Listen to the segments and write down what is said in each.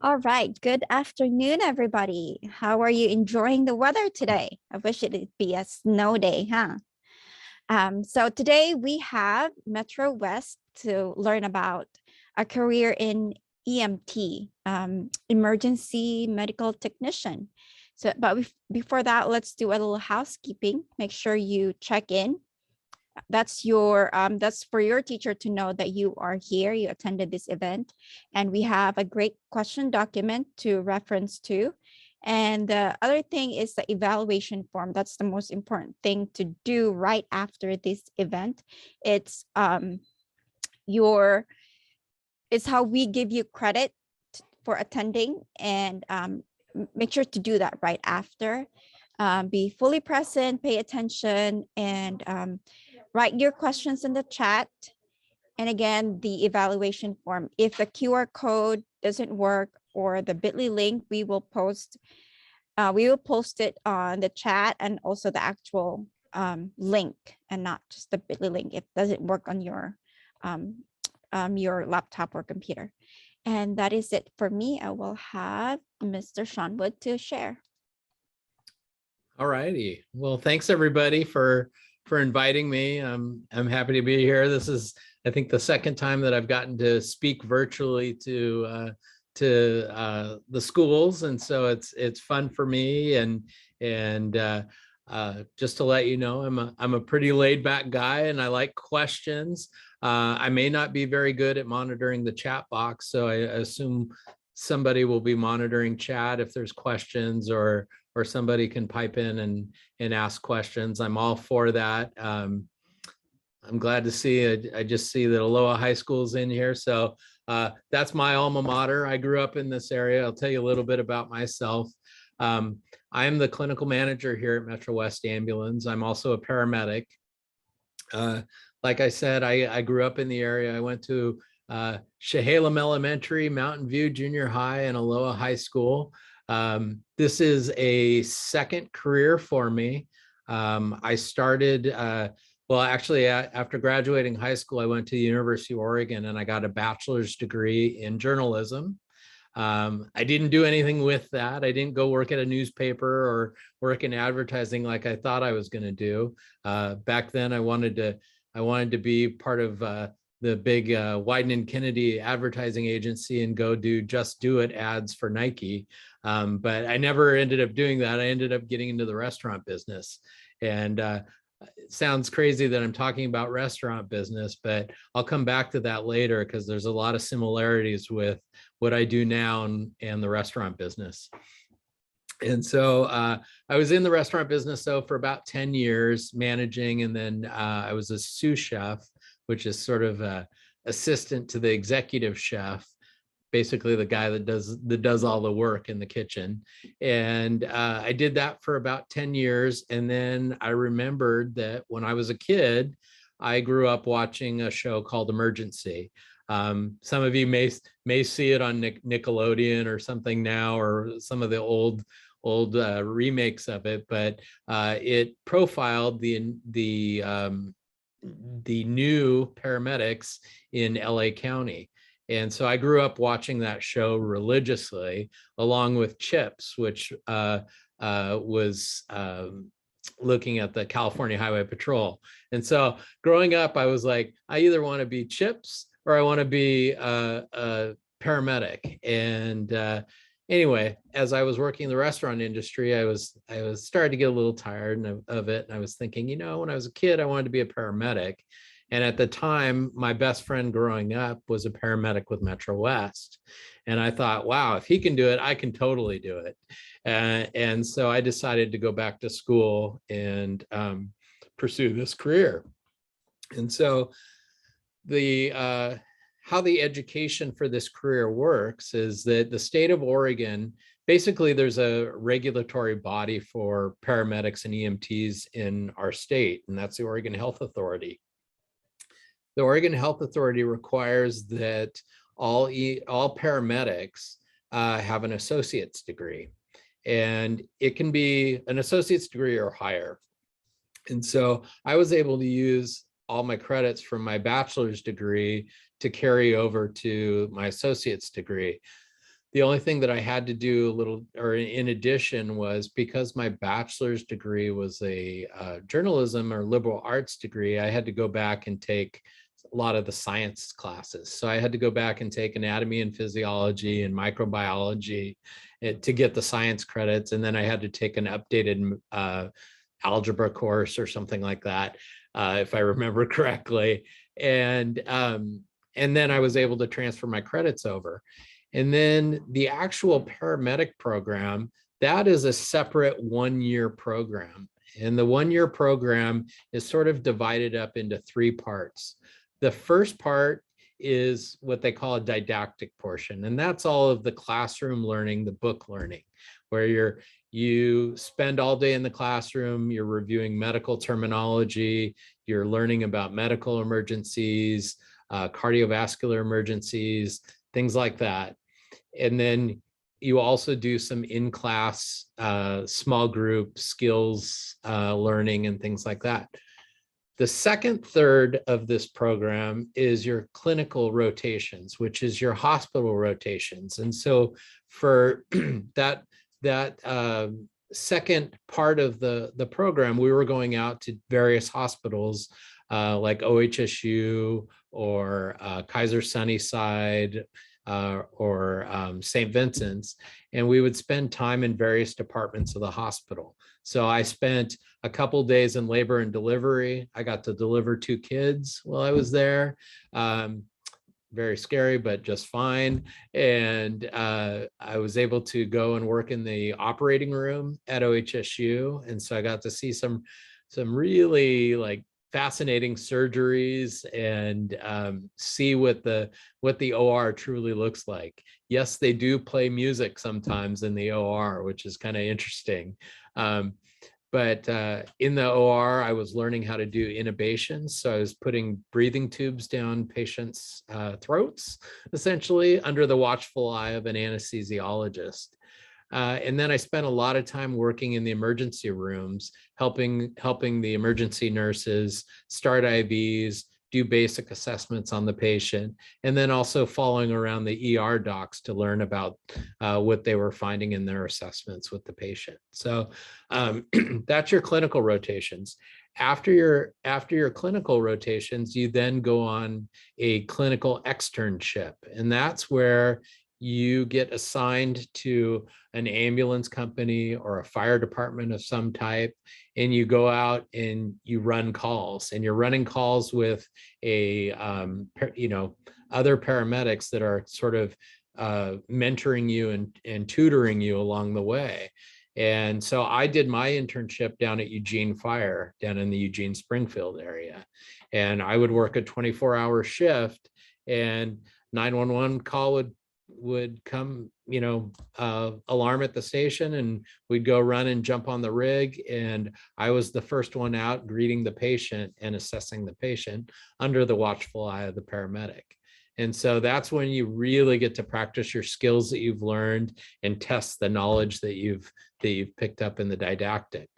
All right. Good afternoon, everybody. How are you enjoying the weather today? I wish it'd be a snow day, huh? So today we have Metro West to learn about a career in EMT, emergency medical technician. Before that, let's do a little housekeeping. Make sure you check in. That's for your teacher to know that you are here, you attended this event, and we have a great question document to reference to. And the other thing is the evaluation form. That's the most important thing to do right after this event. It's your it's how we give you credit for attending, and make sure to do that right after. Be fully present, pay attention, and write your questions in the chat. And again, the evaluation form. If the QR code doesn't work or the bit.ly link, we will post it on the chat and also the actual link, and not just the bit.ly link if it doesn't work on your laptop or computer. And that is it for me. I will have Mr. Sean Wood to share. All righty. Well, thanks everybody for inviting me. I'm happy to be here. This is, I think, the second time that I've gotten to speak virtually to the schools, and so it's fun for me. And just to let you know, I'm a pretty laid back guy, and I like questions. I may not be very good at monitoring the chat box, so I assume somebody will be monitoring chat if there's questions, or somebody can pipe in and ask questions. I'm all for that. I'm glad to see, I just see that Aloha High School's in here. So that's my alma mater. I grew up in this area. I'll tell you a little bit about myself. I am the clinical manager here at Metro West Ambulance. I'm also a paramedic. Like I said, I grew up in the area. I went to Chehalem Elementary, Mountain View Junior High, and Aloha High School. This is a second career for me. I started, well, actually, after graduating high school, I went to the University of Oregon and I got a bachelor's degree in journalism. I didn't do anything with that. I didn't go work at a newspaper or work in advertising like I thought I was going to do. Back then, I wanted to be part of the big Wieden & Kennedy advertising agency and go do Just Do It ads for Nike. But I never ended up doing that. I ended up getting into the restaurant business. And it sounds crazy that I'm talking about restaurant business, but I'll come back to that later because there's a lot of similarities with what I do now and the restaurant business. And so I was in the restaurant business though for about 10 years managing, and then I was a sous chef, which is sort of a assistant to the executive chef, basically the guy that does all the work in the kitchen. And I did that for about 10 years. And then I remembered that when I was a kid, I grew up watching a show called Emergency. Some of you may see it on Nickelodeon or something now, or some of the old remakes of it, but it profiled the new paramedics in LA County. And so I grew up watching that show religiously, along with Chips, which was looking at the California Highway Patrol. And so growing up, I was like, I either want to be Chips or I want to be a paramedic. And anyway, as I was working in the restaurant industry, I was starting to get a little tired of it. And I was thinking, when I was a kid, I wanted to be a paramedic. And at the time, my best friend growing up was a paramedic with Metro West. And I thought, wow, if he can do it, I can totally do it. And so I decided to go back to school and pursue this career. And so how the education for this career works is that the state of Oregon, basically there's a regulatory body for paramedics and EMTs in our state, and that's the Oregon Health Authority. The Oregon Health Authority requires that all paramedics have an associate's degree, and it can be an associate's degree or higher. And so I was able to use all my credits from my bachelor's degree to carry over to my associate's degree. The only thing that I had to do a little, or in addition, was because my bachelor's degree was a journalism or liberal arts degree, I had to go back and take a lot of the science classes. So I had to go back and take anatomy and physiology and microbiology to get the science credits. And then I had to take an updated algebra course or something like that, if I remember correctly. And then I was able to transfer my credits over. And then the actual paramedic program, that is a separate 1-year program. And the 1-year program is sort of divided up into 3 parts. The first part is what they call a didactic portion. And that's all of the classroom learning, the book learning, where you spend all day in the classroom, you're reviewing medical terminology, you're learning about medical emergencies, cardiovascular emergencies, things like that. And then you also do some in-class small group skills learning and things like that. The second third of this program is your clinical rotations, which is your hospital rotations. And so for that second part of the program, we were going out to various hospitals like OHSU or Kaiser Sunnyside or St. Vincent's, and we would spend time in various departments of the hospital. So I spent a couple days in labor and delivery. I got to deliver 2 kids while I was there. Very scary, but just fine. And I was able to go and work in the operating room at OHSU. And so I got to see some really like fascinating surgeries and see what the OR truly looks like. Yes, they do play music sometimes in the OR, which is kind of interesting. But in the OR, I was learning how to do intubations. So I was putting breathing tubes down patients' throats, essentially under the watchful eye of an anesthesiologist. And then I spent a lot of time working in the emergency rooms, helping the emergency nurses start IVs, do basic assessments on the patient, and then also following around the ER docs to learn about what they were finding in their assessments with the patient. So that's your clinical rotations. After your clinical rotations, you then go on a clinical externship, and that's where you get assigned to an ambulance company or a fire department of some type, and you go out and you run calls, and you're running calls with other paramedics that are sort of mentoring you and tutoring you along the way. And so I did my internship down at Eugene Fire, down in the Eugene Springfield area, and I would work a 24-hour shift, and 911 call would come, alarm at the station, and we'd go run and jump on the rig. And I was the first one out greeting the patient and assessing the patient under the watchful eye of the paramedic. And so that's when you really get to practice your skills that you've learned and test the knowledge that you've picked up in the didactic.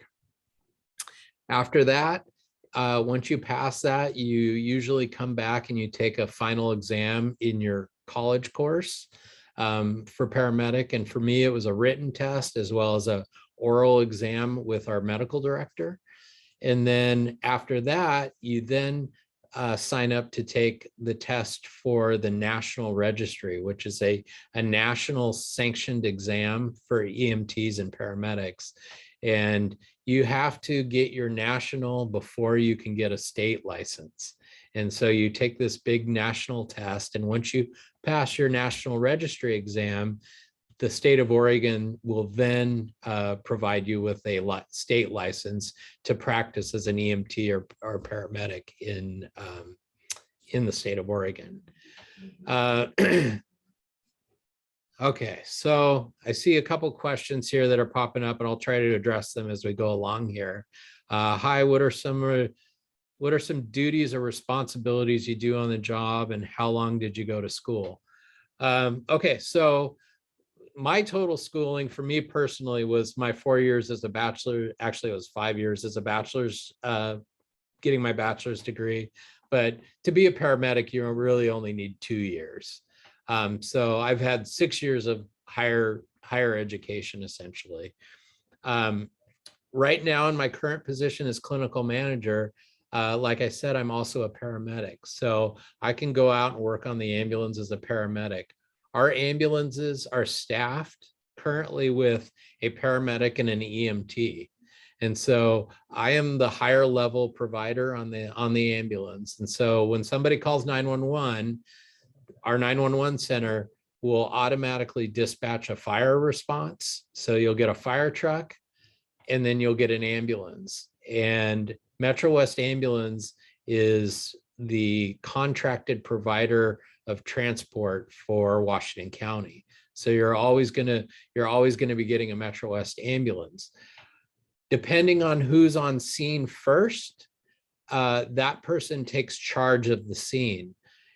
After that, once you pass that, you usually come back and you take a final exam in your college course for paramedic. And for me, it was a written test as well as a oral exam with our medical director. And then after that, you then sign up to take the test for the National Registry, which is a national sanctioned exam for EMTs and paramedics. And you have to get your national before you can get a state license. And so you take this big national test, and once you pass your National Registry exam, the state of Oregon will then provide you with a state license to practice as an EMT or paramedic in the state of Oregon. Okay, so I see a couple questions here that are popping up, and I'll try to address them as we go along here. Hi, what are some duties or responsibilities you do on the job, and how long did you go to school? Okay, so my total schooling for me personally was my 4 years as a bachelor. Actually, it was 5 years as a bachelor's, getting my bachelor's degree. But to be a paramedic, you really only need 2 years. So I've had 6 years of higher education, essentially. Right now in my current position as clinical manager, like I said, I'm also a paramedic. So I can go out and work on the ambulance as a paramedic. Our ambulances are staffed currently with a paramedic and an EMT. And so I am the higher level provider on the ambulance. And so when somebody calls 911, our 911 center will automatically dispatch a fire response. So you'll get a fire truck, and then you'll get an ambulance. And Metro West Ambulance is the contracted provider of transport for Washington County. So you're always going to be getting a Metro West ambulance. Depending on who's on scene first, that person takes charge of the scene.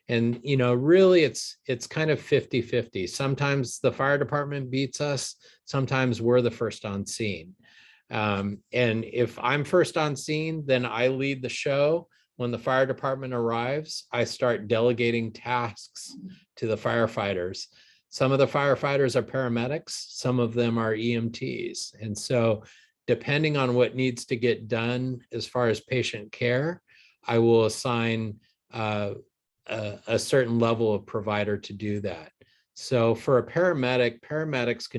And, really it's kind of 50-50. Sometimes the fire department beats us. Sometimes we're the first on scene. And if I'm first on scene, then I lead the show. When the fire department arrives, I start delegating tasks to the firefighters. Some of the firefighters are paramedics, some of them are EMTs. And so depending on what needs to get done as far as patient care, I will assign a certain level of provider to do that. So for a paramedic, paramedics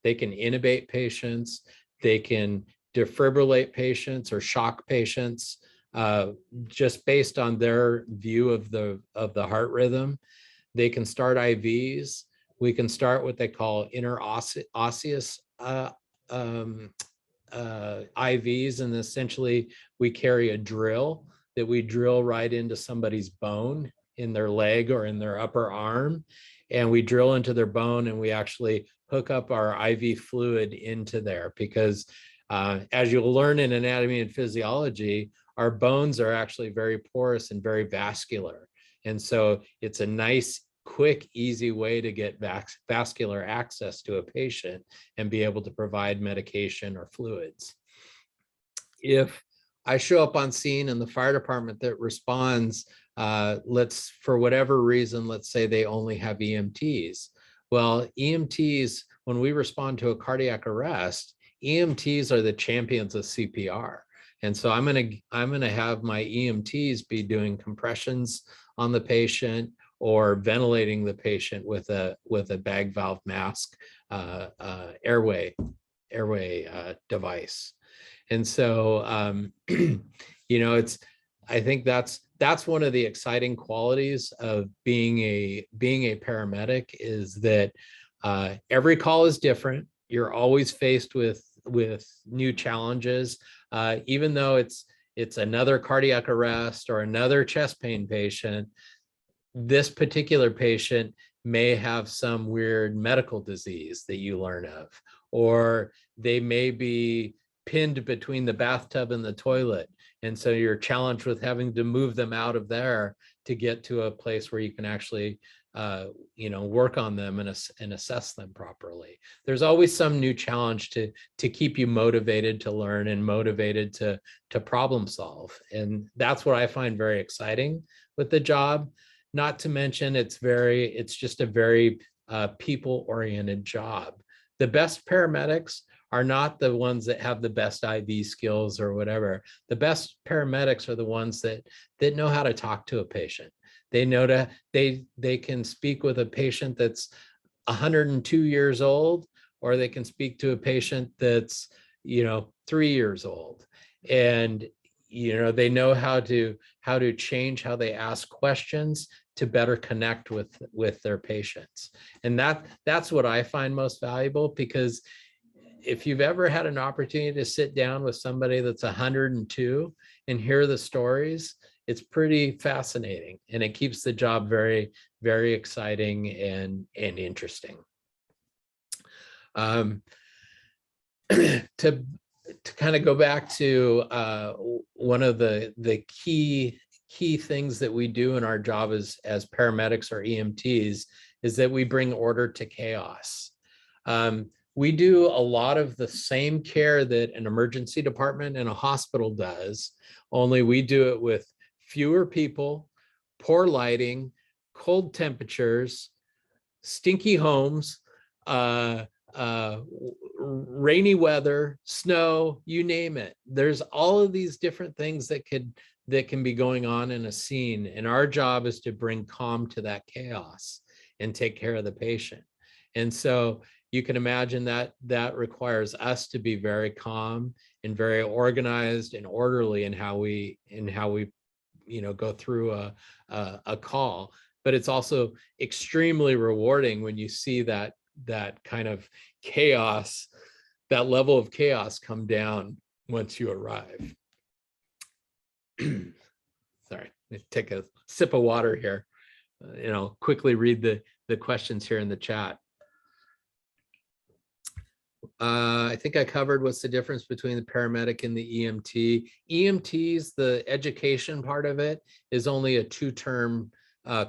they can intubate patients, they can defibrillate patients or shock patients, just based on their view of the heart rhythm. They can start IVs. We can start what they call interosseous IVs, and essentially we carry a drill that we drill right into somebody's bone in their leg or in their upper arm, and we drill into their bone and we actually hook up our IV fluid into there, because as you'll learn in anatomy and physiology, our bones are actually very porous and very vascular. And so it's a nice, quick, easy way to get vascular access to a patient and be able to provide medication or fluids. If I show up on scene and the fire department that responds, for whatever reason, let's say they only have EMTs. Well, EMTs, when we respond to a cardiac arrest, EMTs are the champions of CPR. And so I'm gonna have my EMTs be doing compressions on the patient or ventilating the patient with a bag valve mask airway device. And so I think that's one of the exciting qualities of being a paramedic, is that every call is different. You're always faced with new challenges, even though it's another cardiac arrest or another chest pain patient. This particular patient may have some weird medical disease that you learn of, or they may be pinned between the bathtub and the toilet. And so you're challenged with having to move them out of there to get to a place where you can actually work on them and assess them properly. There's always some new challenge to keep you motivated to learn and motivated to problem solve. And that's what I find very exciting with the job. Not to mention it's just a very people-oriented job. The best paramedics are not the ones that have the best IV skills or whatever. The best paramedics are the ones that know how to talk to a patient. They can speak with a patient that's 102 years old, or they can speak to a patient that's 3 years old, and they know how to change how they ask questions to better connect with their patients. And that's what I find most valuable, because if you've ever had an opportunity to sit down with somebody that's 102 and hear the stories, it's pretty fascinating, and it keeps the job very, very exciting and interesting. To kind of go back to one of the key things that we do in our job as paramedics or EMTs is that we bring order to chaos. We do a lot of the same care that an emergency department in a hospital does, only we do it with fewer people, poor lighting, cold temperatures, stinky homes, uh, rainy weather, snow, you name it. There's all of these different things that can be going on in a scene. And our job is to bring calm to that chaos and take care of the patient. And so you can imagine that that requires us to be very calm and very organized and orderly in how we go through a call. But it's also extremely rewarding when you see that kind of chaos, that level of chaos come down once you arrive. Sorry, take a sip of water here. Quickly read the questions here in the chat. I think I covered what's the difference between the paramedic and the EMT. EMTs, the education part of it is only a 2-term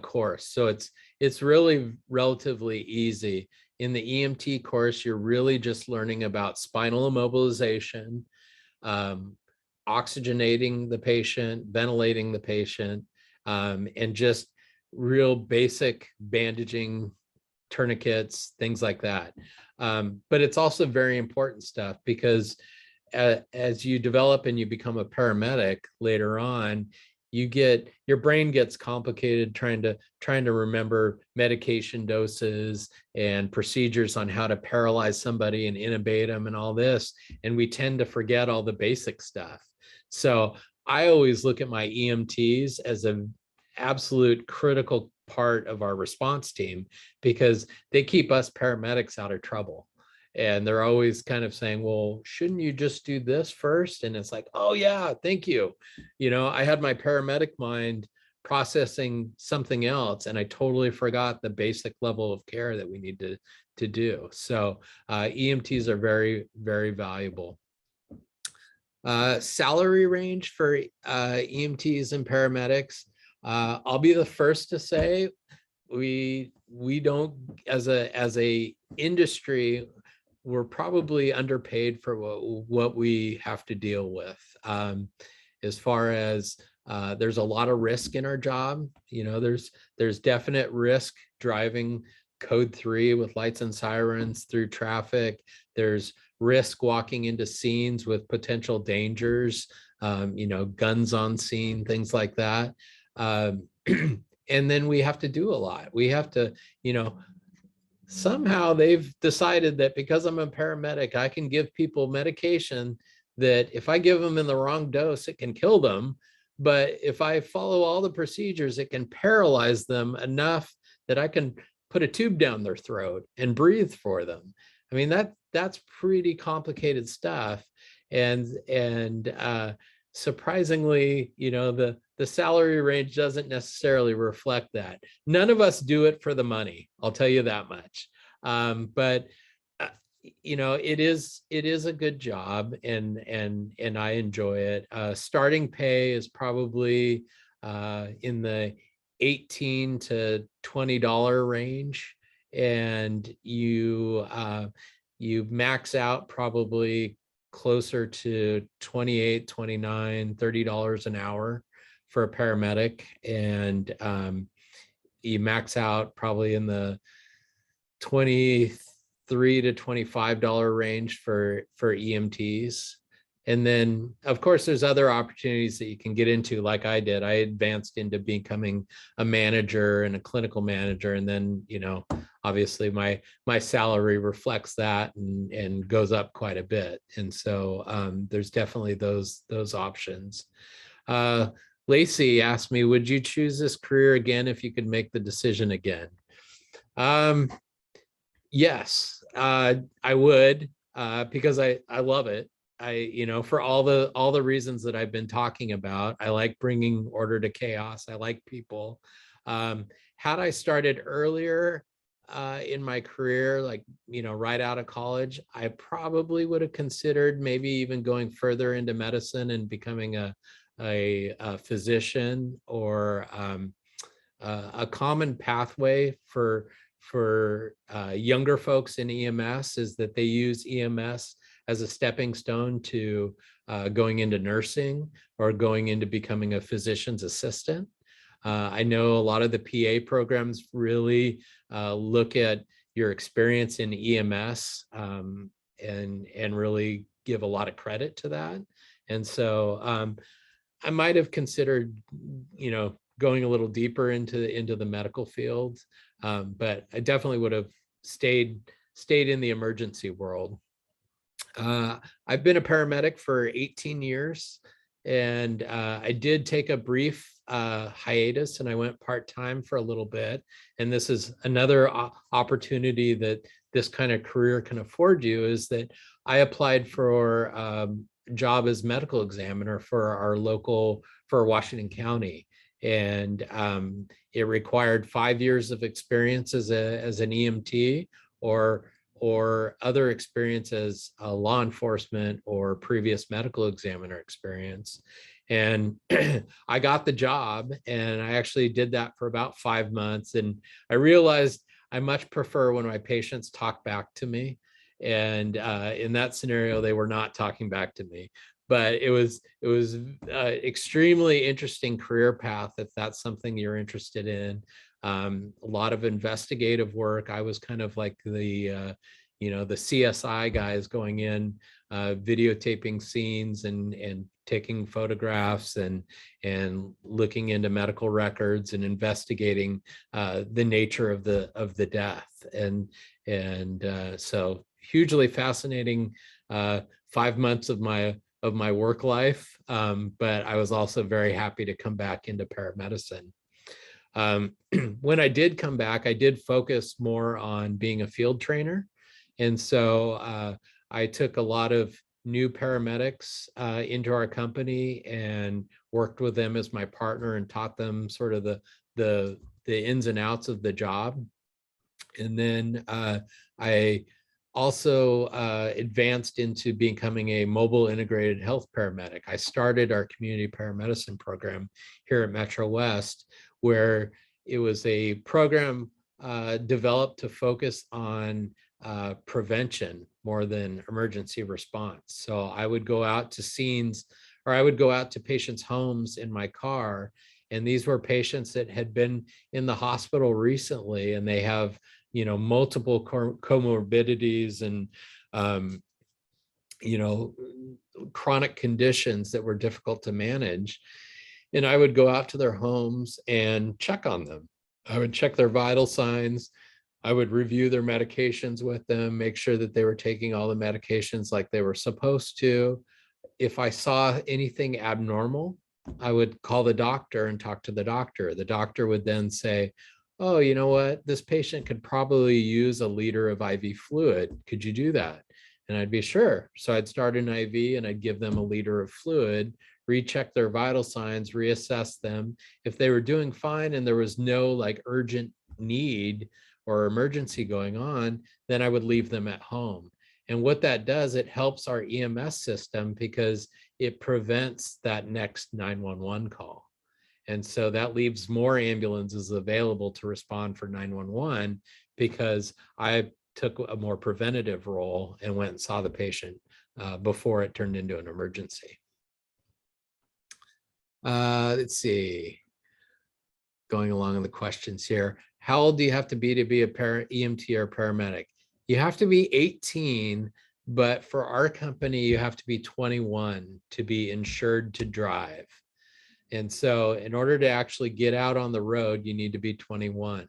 course. So it's really relatively easy. In the EMT course, you're really just learning about spinal immobilization, oxygenating the patient, ventilating the patient, and just real basic bandaging, tourniquets, things like that. But it's also very important stuff, because as you develop and you become a paramedic later on, your brain gets complicated trying to remember medication doses and procedures on how to paralyze somebody and intubate them and all this. And we tend to forget all the basic stuff. So I always look at my EMTs as an absolute critical part of our response team, because they keep us paramedics out of trouble. And they're always kind of saying, well, shouldn't you just do this first? And it's like, oh yeah, thank you. I had my paramedic mind processing something else, and I totally forgot the basic level of care that we need to do. So EMTs are very, very valuable. Salary range for EMTs and paramedics. I'll be the first to say we don't, as a industry, we're probably underpaid for what we have to deal with. As far as there's a lot of risk in our job. There's definite risk driving code 3 with lights and sirens through traffic. There's risk walking into scenes with potential dangers, guns on scene, things like that. And then we have to do a lot. We have to, somehow they've decided that because I'm a paramedic, I can give people medication that if I give them in the wrong dose, it can kill them. But if I follow all the procedures, it can paralyze them enough that I can put a tube down their throat and breathe for them. I mean, that's pretty complicated stuff. And surprisingly, the salary range doesn't necessarily reflect that. None of us do it for the money, I'll tell you that much. But it is a good job, and I enjoy it. Starting pay is probably in the $18 to $20 range, and you max out probably closer to $28, $29, $30 an hour for a paramedic, and you max out probably in the $23 to $25 range for EMTs. And then, of course, there's other opportunities that you can get into, like I did. I advanced into becoming a manager and a clinical manager. And then, obviously my salary reflects that and goes up quite a bit. And so there's definitely those options. Lacey asked me, would you choose this career again if you could make the decision again? Yes, I would, because I love it. For all the reasons that I've been talking about. I like bringing order to chaos. I like people. Had I started earlier in my career, like, right out of college, I probably would have considered maybe even going further into medicine and becoming a physician, or a common pathway for younger folks in EMS is that they use EMS as a stepping stone to going into nursing or going into becoming a physician's assistant. I know a lot of the PA programs really look at, your experience in EMS, and really give a lot of credit to that. And so I might have considered, going a little deeper into the medical field, but I definitely would have stayed in the emergency world. I've been a paramedic for 18 years, and I did take a brief hiatus, and I went part-time for a little bit. And this is another opportunity that this kind of career can afford you, is that I applied for a job as medical examiner for Washington County. And it required 5 years of experience as an EMT, or other experience as a law enforcement or previous medical examiner experience. And I got the job, and I actually did that for about 5 months. And I realized I much prefer when my patients talk back to me. And in that scenario, they were not talking back to me. But it was extremely interesting career path if that's something you're interested in. A lot of investigative work. I was kind of like the CSI guys going in, videotaping scenes and taking photographs and looking into medical records and investigating the nature of the death. And so hugely fascinating 5 months of my work life. But I was also very happy to come back into paramedicine. When I did come back, I did focus more on being a field trainer. And so I took a lot of new paramedics into our company and worked with them as my partner and taught them sort of the ins and outs of the job. And then I also advanced into becoming a mobile integrated health paramedic. I started our community paramedicine program here at Metro West, where it was a program developed to focus on prevention more than emergency response. So I would go out to scenes, or I would go out to patients' homes in my car. And these were patients that had been in the hospital recently, and they have, multiple comorbidities and, chronic conditions that were difficult to manage. And I would go out to their homes and check on them. I would check their vital signs. I would review their medications with them, make sure that they were taking all the medications like they were supposed to. If I saw anything abnormal, I would call the doctor and talk to the doctor. The doctor would then say, oh, you know what? This patient could probably use a liter of IV fluid. Could you do that? And I'd be sure. So I'd start an IV and I'd give them a liter of fluid, recheck their vital signs, reassess them. If they were doing fine and there was no like urgent need or emergency going on, then I would leave them at home. And what that does, it helps our EMS system because it prevents that next 911 call. And so that leaves more ambulances available to respond for 911 because I took a more preventative role and went and saw the patient before it turned into an emergency. Let's see. Going along in the questions here. How old do you have to be a EMT or paramedic? You have to be 18, but for our company, you have to be 21 to be insured to drive. And so in order to actually get out on the road, you need to be 21.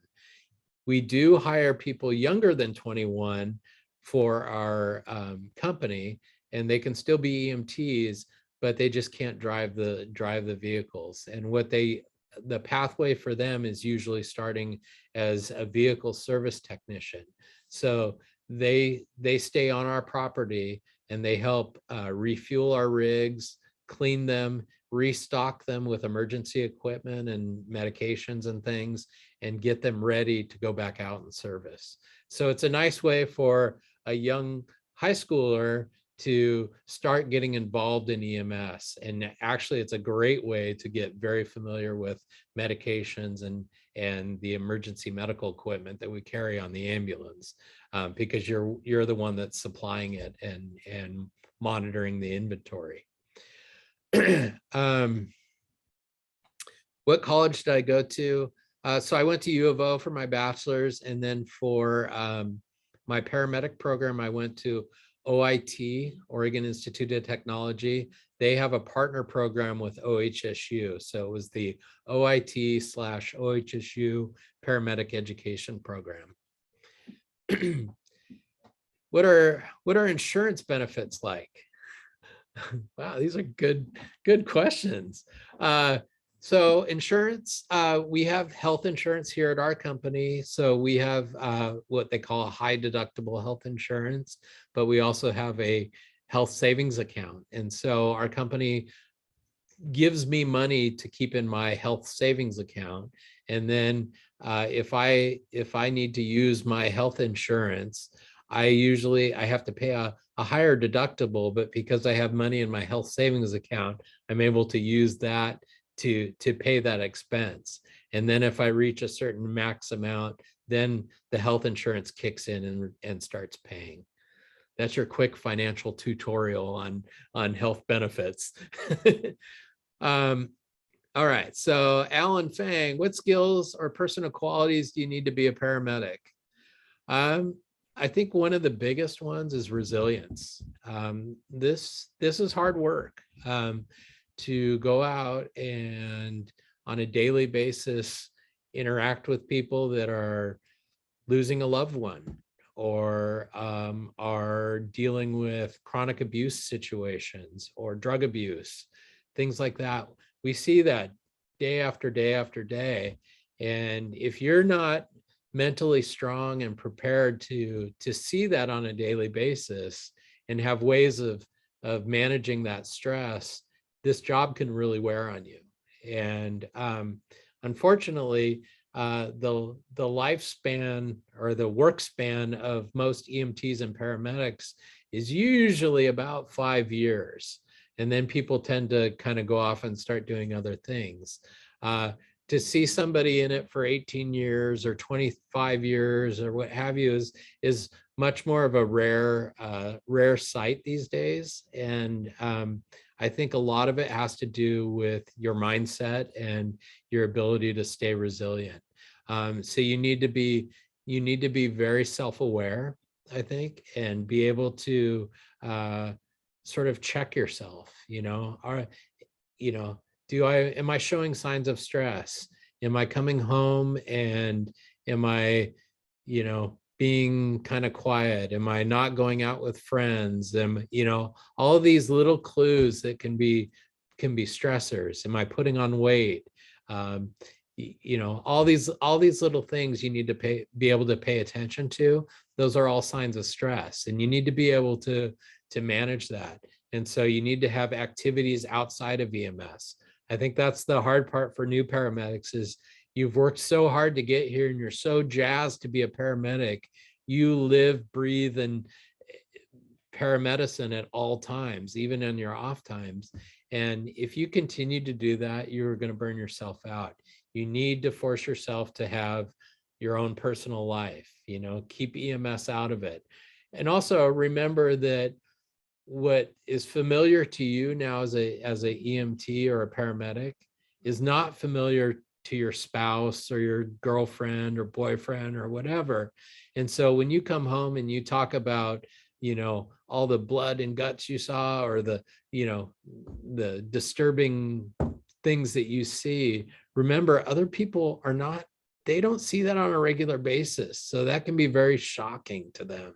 We do hire people younger than 21 for our company, and they can still be EMTs, but they just can't drive the vehicles. And the pathway for them is usually starting as a vehicle service technician. So they stay on our property and they help refuel our rigs, clean them, restock them with emergency equipment and medications and things, and get them ready to go back out in service. So it's a nice way for a young high schooler to start getting involved in EMS. And actually, it's a great way to get very familiar with medications and the emergency medical equipment that we carry on the ambulance, because you're the one that's supplying it and monitoring the inventory. What college did I go to? So I went to U of O for my bachelor's, and then for my paramedic program, I went to OIT, Oregon Institute of Technology. They have a partner program with OHSU. So it was the OIT/OHSU paramedic education program. What are insurance benefits like? Wow, these are good questions. So insurance, we have health insurance here at our company. So we have what they call a high deductible health insurance, but we also have a health savings account. And so our company gives me money to keep in my health savings account. And then if I need to use my health insurance, I have to pay a higher deductible, but because I have money in my health savings account, I'm able to use that to pay that expense. And then if I reach a certain max amount, then the health insurance kicks in and starts paying. That's your quick financial tutorial on health benefits. All right, so Alan Fang, what skills or personal qualities do you need to be a paramedic? I think one of the biggest ones is resilience. This is hard work, to go out and on a daily basis interact with people that are losing a loved one, or are dealing with chronic abuse situations or drug abuse, things like that. We see that day after day after day. And if you're not mentally strong and prepared to see that on a daily basis and have ways of managing that stress, this job can really wear on you. And unfortunately, the lifespan or the work span of most EMTs and paramedics is usually about 5 years. And then people tend to kind of go off and start doing other things. To see somebody in it for 18 years or 25 years or what have you is much more of a rare sight these days. And I think a lot of it has to do with your mindset and your ability to stay resilient. So you need to be very self-aware, I think, and be able to sort of check yourself. Am I showing signs of stress? Am I coming home and am I, being kind of quiet? Am I not going out with friends? All of these little clues that can be stressors. Am I putting on weight? All these little things you need to be able to pay attention to. Those are all signs of stress, and you need to be able to manage that. And so you need to have activities outside of EMS. I think that's the hard part for new paramedics is you've worked so hard to get here and you're so jazzed to be a paramedic. You live, breathe, and paramedicine at all times, even in your off times. And if you continue to do that, you're going to burn yourself out. You need to force yourself to have your own personal life, keep EMS out of it. And also remember that what is familiar to you now as a EMT or a paramedic is not familiar to your spouse or your girlfriend or boyfriend or whatever. And so when you come home and you talk about, all the blood and guts you saw, or the disturbing things that you see, remember other people they don't see that on a regular basis. So that can be very shocking to them.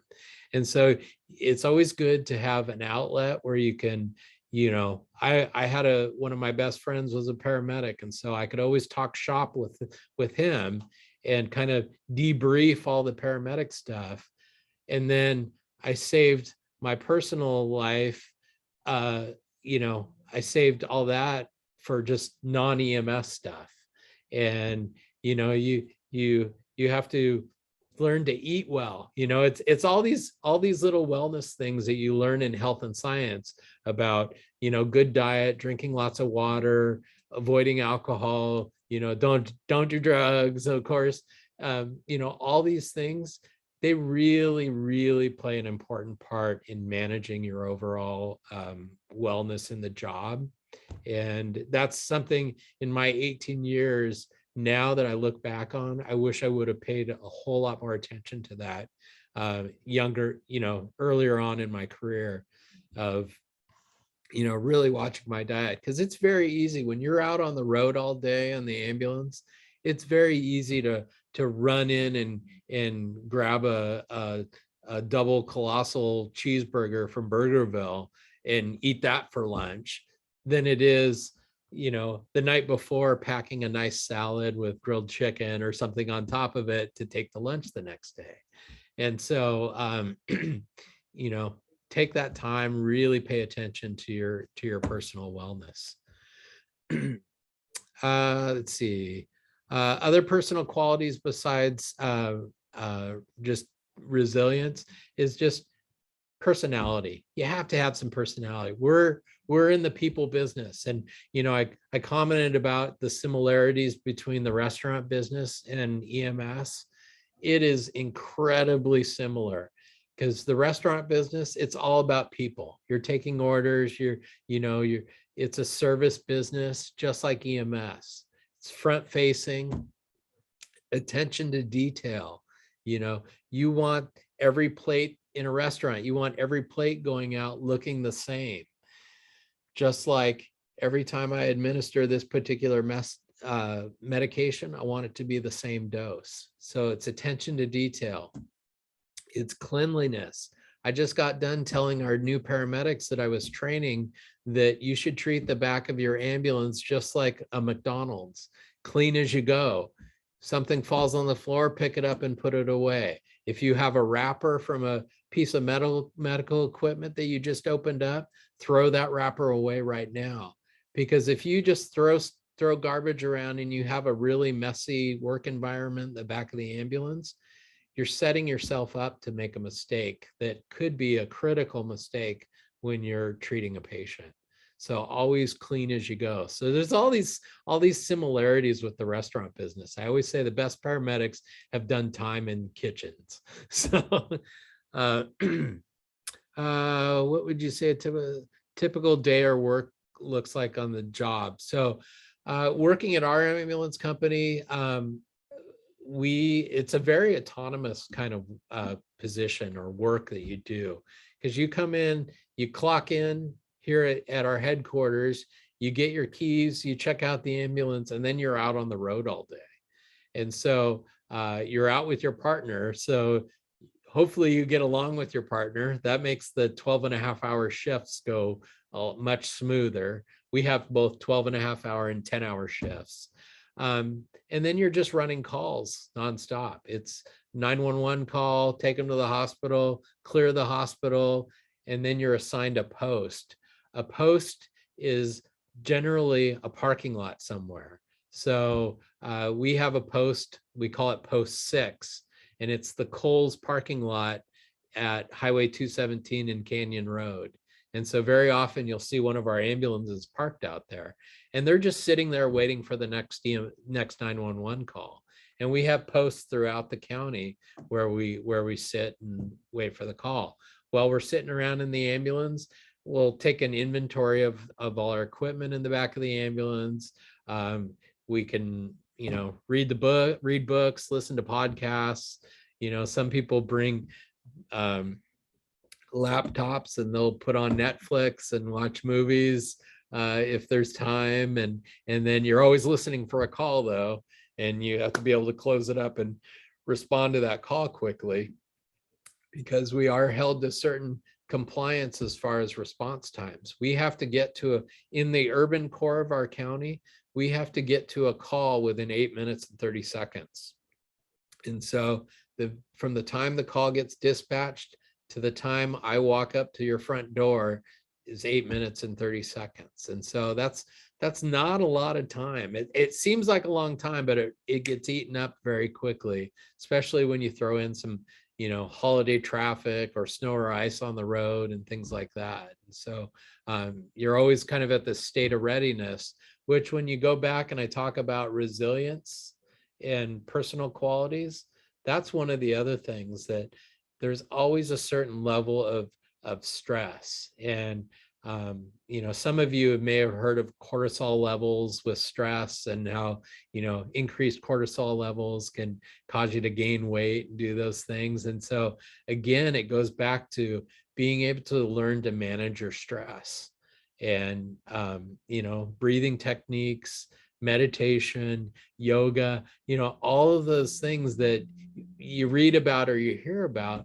And so it's always good to have an outlet where you can, I had one of my best friends was a paramedic. And so I could always talk shop with him and kind of debrief all the paramedic stuff. And then I saved my personal life. I saved all that for just non-EMS stuff. And, you have to learn to eat well. It's all these little wellness things that you learn in health and science about, good diet, drinking lots of water, avoiding alcohol, don't do drugs, of course. All these things, they really, really play an important part in managing your overall wellness in the job. And that's something in my 18 years now that I look back on, I wish I would have paid a whole lot more attention to that younger, earlier on in my career, of really watching my diet. Because it's very easy when you're out on the road all day on the ambulance, it's very easy to run in and grab a double colossal cheeseburger from Burgerville and eat that for lunch, than it is the night before packing a nice salad with grilled chicken or something on top of it to take to lunch the next day. And so you know take that time, really pay attention to your personal wellness. Let's see, other personal qualities besides just resilience is just personality. You have to have some personality. We're in the people business, and I commented about the similarities between the restaurant business and EMS. It is incredibly similar, because the restaurant business, it's all about people. You're taking orders, you're it's a service business, just like EMS. It's front facing, attention to detail. You want every plate in a restaurant, you want every plate going out looking the same. Just like every time I administer this particular medication, I want it to be the same dose. So it's attention to detail. It's cleanliness. I just got done telling our new paramedics that I was training that you should treat the back of your ambulance just like a McDonald's, clean as you go. Something falls on the floor, pick it up and put it away. If you have a wrapper from a piece of medical equipment that you just opened up, throw that wrapper away right now. Because if you just throw garbage around and you have a really messy work environment in the back of the ambulance, you're setting yourself up to make a mistake that could be a critical mistake when you're treating a patient. So always clean as you go. So there's all these similarities with the restaurant business. I always say the best paramedics have done time in kitchens. So what would you say a typical day or work looks like on the job? So working at our ambulance company, it's a very autonomous kind of position or work that you do, because you come in, you clock in here at our headquarters, you get your keys, you check out the ambulance, and then you're out on the road all day. And so you're out with your partner. So hopefully you get along with your partner. That makes the 12.5-hour shifts go much smoother. We have both 12.5-hour and 10-hour shifts. And then you're just running calls nonstop. It's 911 call, take them to the hospital, clear the hospital, and then you're assigned a post. A post is generally a parking lot somewhere. So we have a post, we call it post 6, and it's the Kohl's parking lot at Highway 217 and Canyon Road. And so very often you'll see one of our ambulances parked out there, and they're just sitting there waiting for the next 911 call. And we have posts throughout the county where we sit and wait for the call. While we're sitting around in the ambulance, we'll take an inventory of all our equipment in the back of the ambulance. We can, read books, listen to podcasts. Some people bring laptops and they'll put on Netflix and watch movies if there's time. And then you're always listening for a call though, and you have to be able to close it up and respond to that call quickly, because we are held to certain compliance as far as response times. We have to get in the urban core of our county, we have to get to a call within 8 minutes and 30 seconds. And so from the time the call gets dispatched to the time I walk up to your front door is 8 minutes and 30 seconds. And so that's not a lot of time. It seems like a long time, but it gets eaten up very quickly, especially when you throw in some holiday traffic or snow or ice on the road and things like that. And so you're always kind of at this state of readiness, which when you go back and I talk about resilience and personal qualities, that's one of the other things, that there's always a certain level of stress. And Some of you may have heard of cortisol levels with stress, and how, increased cortisol levels can cause you to gain weight and do those things. And so again, it goes back to being able to learn to manage your stress, and, breathing techniques, meditation, yoga, all of those things that you read about or you hear about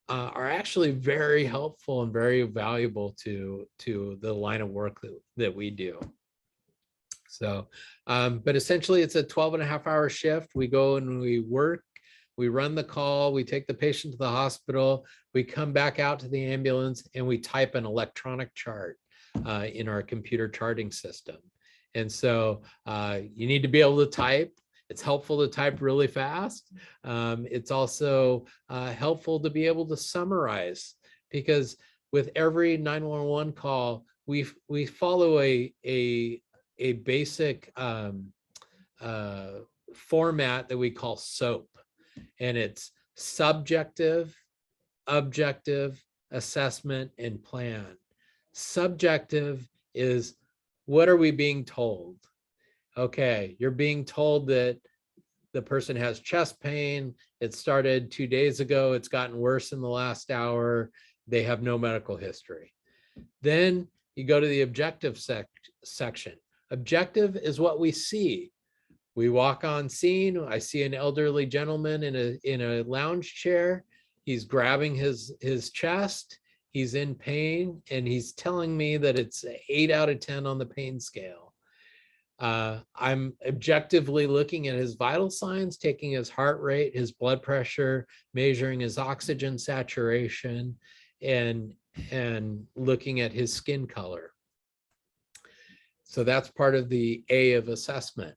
are actually very helpful and very valuable to the line of work that we do. So, but essentially it's a 12.5-hour shift. We go and we work, we run the call, we take the patient to the hospital, we come back out to the ambulance, and we type an electronic chart in our computer charting system. And so you need to be able to type. It's helpful to type really fast. It's also helpful to be able to summarize, because with every 911 call, we follow a basic format that we call SOAP, and it's subjective, objective, assessment, and plan. Subjective is, what are we being told? Okay, you're being told that the person has chest pain. It started 2 days ago. It's gotten worse in the last hour. They have no medical history. Then you go to the objective section. Objective is what we see. We walk on scene. I see an elderly gentleman in a lounge chair. He's grabbing his chest. He's in pain, and he's telling me that it's 8 out of 10 on the pain scale. I'm objectively looking at his vital signs, taking his heart rate, his blood pressure, measuring his oxygen saturation, and looking at his skin color. So that's part of the A of assessment.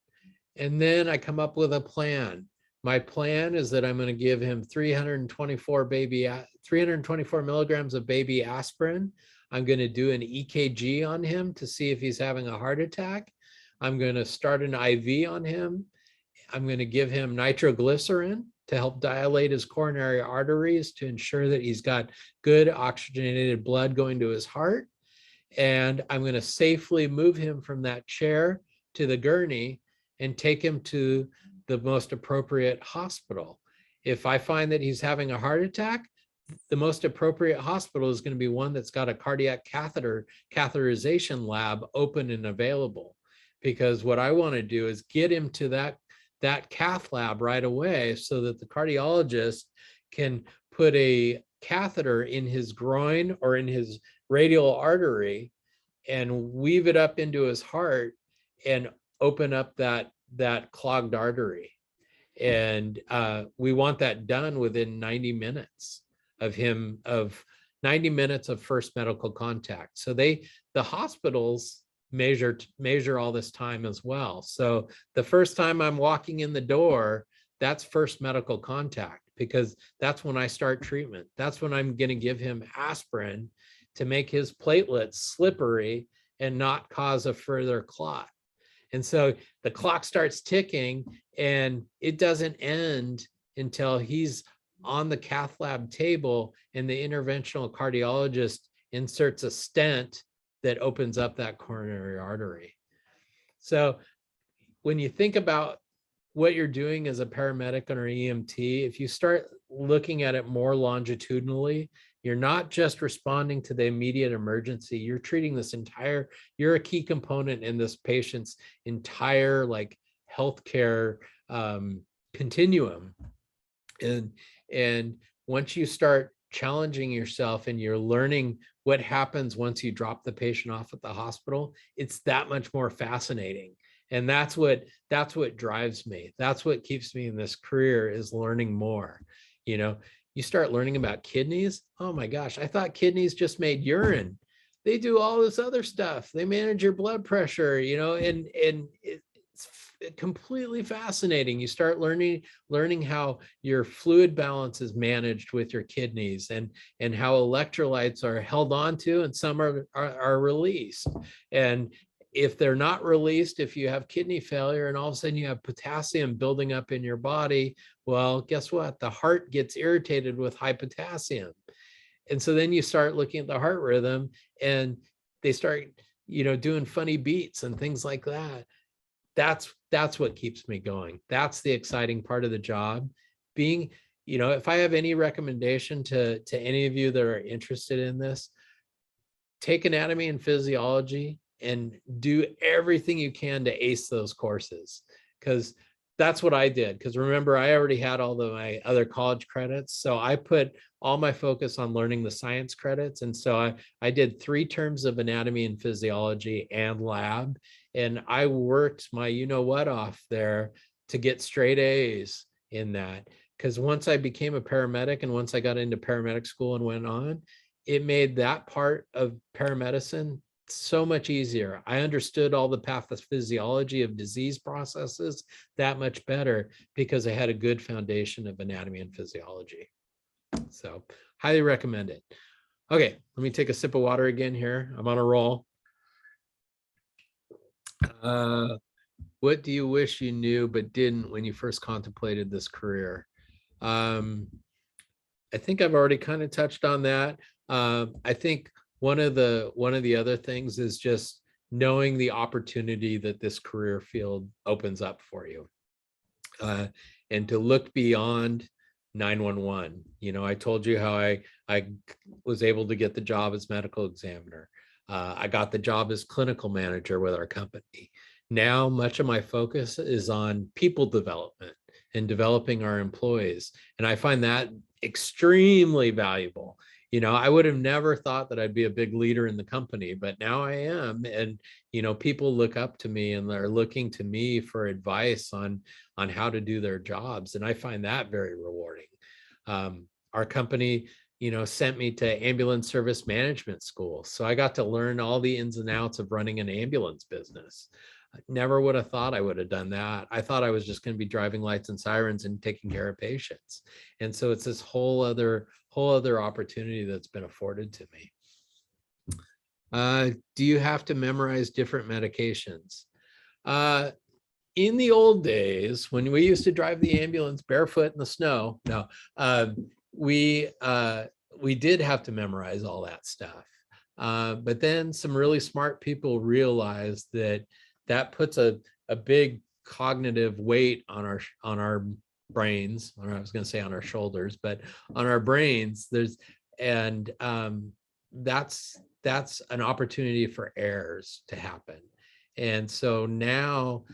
And then I come up with a plan. My plan is that I'm going to give him 324 milligrams of baby aspirin. I'm going to do an EKG on him to see if he's having a heart attack. I'm going to start an IV on him. I'm going to give him nitroglycerin to help dilate his coronary arteries to ensure that he's got good oxygenated blood going to his heart. And I'm going to safely move him from that chair to the gurney and take him to the most appropriate hospital. If I find that he's having a heart attack, the most appropriate hospital is going to be one that's got a cardiac catheterization lab open and available. Because what I want to do is get him to that cath lab right away, so that the cardiologist can put a catheter in his groin or in his radial artery and weave it up into his heart and open up that clogged artery. And we want that done within 90 minutes of 90 minutes of first medical contact. So the hospitals measure all this time as well. So the first time I'm walking in the door, that's first medical contact, because that's when I start treatment. That's when I'm going to give him aspirin to make his platelets slippery and not cause a further clot. And so the clock starts ticking, and it doesn't end until he's on the cath lab table and the interventional cardiologist inserts a stent that opens up that coronary artery. So when you think about what you're doing as a paramedic or EMT, if you start looking at it more longitudinally, you're not just responding to the immediate emergency, you're treating this entire, you're a key component in this patient's entire healthcare continuum. And once you start challenging yourself and you're learning what happens once you drop the patient off at the hospital, it's that much more fascinating. And that's what drives me. That's what keeps me in this career, is learning more. You start learning about kidneys. Oh my gosh, I thought kidneys just made urine. They do all this other stuff. They manage your blood pressure, and it's completely fascinating. You start learning how your fluid balance is managed with your kidneys, and how electrolytes are held onto and some are released. And if they're not released, if you have kidney failure and all of a sudden you have potassium building up in your body, well, guess what? The heart gets irritated with high potassium. And so then you start looking at the heart rhythm, and they start, doing funny beats and things like that. That's what keeps me going. That's the exciting part of the job. Being, if I have any recommendation to any of you that are interested in this, take anatomy and physiology and do everything you can to ace those courses, because that's what I did. Because remember, I already had all of my other college credits, so I put all my focus on learning the science credits. And so I did 3 terms of anatomy and physiology and lab, and I worked my what off there to get straight A's in that. Because once I became a paramedic and once I got into paramedic school and went on, it made that part of paramedicine so much easier. I understood all the pathophysiology of disease processes that much better because I had a good foundation of anatomy and physiology. So highly recommend it. Okay, let me take a sip of water again here. I'm on a roll. What do you wish you knew but didn't when you first contemplated this career? I think I've already kind of touched on that. I think one of the other things is just knowing the opportunity that this career field opens up for you, and to look beyond 911. I told you how I was able to get the job as medical examiner. I got the job as clinical manager with our company. Now, much of my focus is on people development and developing our employees. And I find that extremely valuable. I would have never thought that I'd be a big leader in the company, but now I am. And, people look up to me and they're looking to me for advice on how to do their jobs. And I find that very rewarding. Our company, sent me to ambulance service management school. So I got to learn all the ins and outs of running an ambulance business. I never would have thought I would have done that. I thought I was just going to be driving lights and sirens and taking care of patients. And so it's this whole other opportunity that's been afforded to me. Do you have to memorize different medications? In the old days, when we used to drive the ambulance barefoot in the snow, we did have to memorize all that stuff. But then some really smart people realized that puts a big cognitive weight on our brains, or I was going to say on our shoulders, but on our brains. That's an opportunity for errors to happen. And so now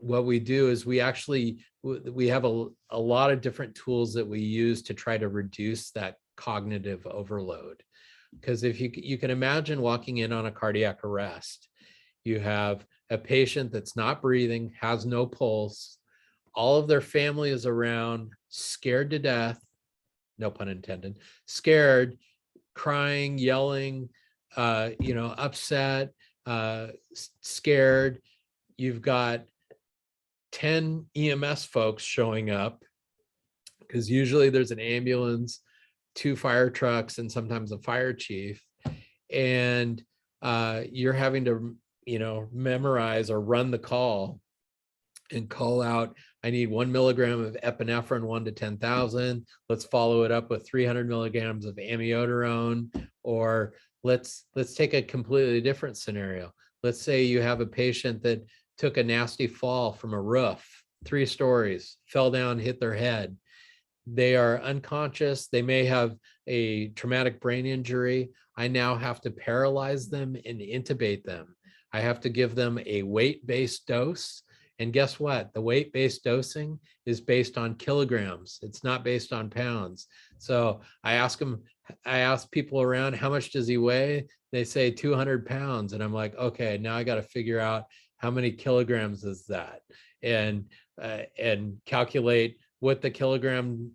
what we do is we have a lot of different tools that we use to try to reduce that cognitive overload. Because if you can imagine walking in on a cardiac arrest, you have a patient that's not breathing, has no pulse, all of their family is around, scared to death, no pun intended, scared, crying, yelling, upset, scared. You've got 10 EMS folks showing up, because usually there's an ambulance, 2 fire trucks, and sometimes a fire chief. And you're having to, memorize or run the call and call out, I need 1 milligram of epinephrine, 1 to 10,000. Let's follow it up with 300 milligrams of amiodarone. Or let's take a completely different scenario. Let's say you have a patient that took a nasty fall from a roof, 3 stories, fell down, hit their head. They are unconscious. They may have a traumatic brain injury. I now have to paralyze them and intubate them. I have to give them a weight-based dose. And guess what? The weight-based dosing is based on kilograms. It's not based on pounds. So I ask people around, how much does he weigh? They say 200 pounds. And I'm like, okay, now I got to figure out how many kilograms is that, and calculate what the kilogram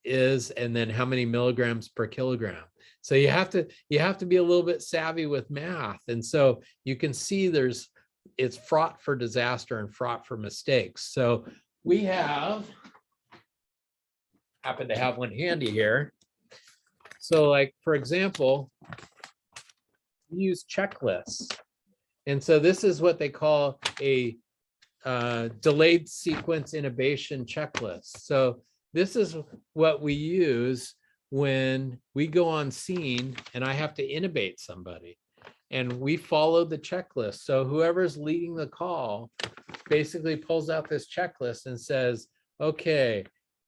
is, and then how many milligrams per kilogram. So you have to be a little bit savvy with math. And so you can see it's fraught for disaster and fraught for mistakes. So we happen to have one handy here. So like, for example, we use checklists. And so this is what they call a delayed sequence intubation checklist. So this is what we use when we go on scene and I have to intubate somebody, and we follow the checklist. So whoever's leading the call basically pulls out this checklist and says, okay,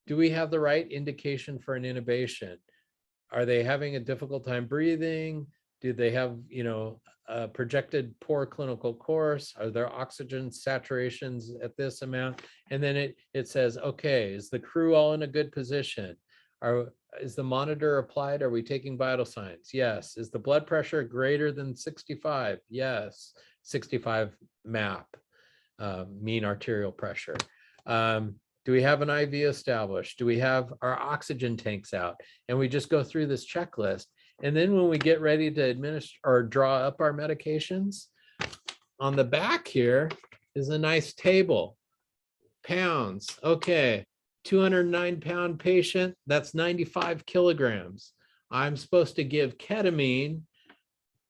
do we have the right indication for an intubation? Are they having a difficult time breathing? Do they have, a projected poor clinical course? Are there oxygen saturations at this amount? And then it says, okay, is the crew all in a good position? Is the monitor applied? Are we taking vital signs? Yes. Is the blood pressure greater than 65? Yes. 65 MAP, mean arterial pressure. Do we have an IV established? Do we have our oxygen tanks out? And we just go through this checklist. And then when we get ready to administer or draw up our medications, on the back here is a nice table. Pounds. Okay. 209-pound patient, that's 95 kilograms. I'm supposed to give ketamine,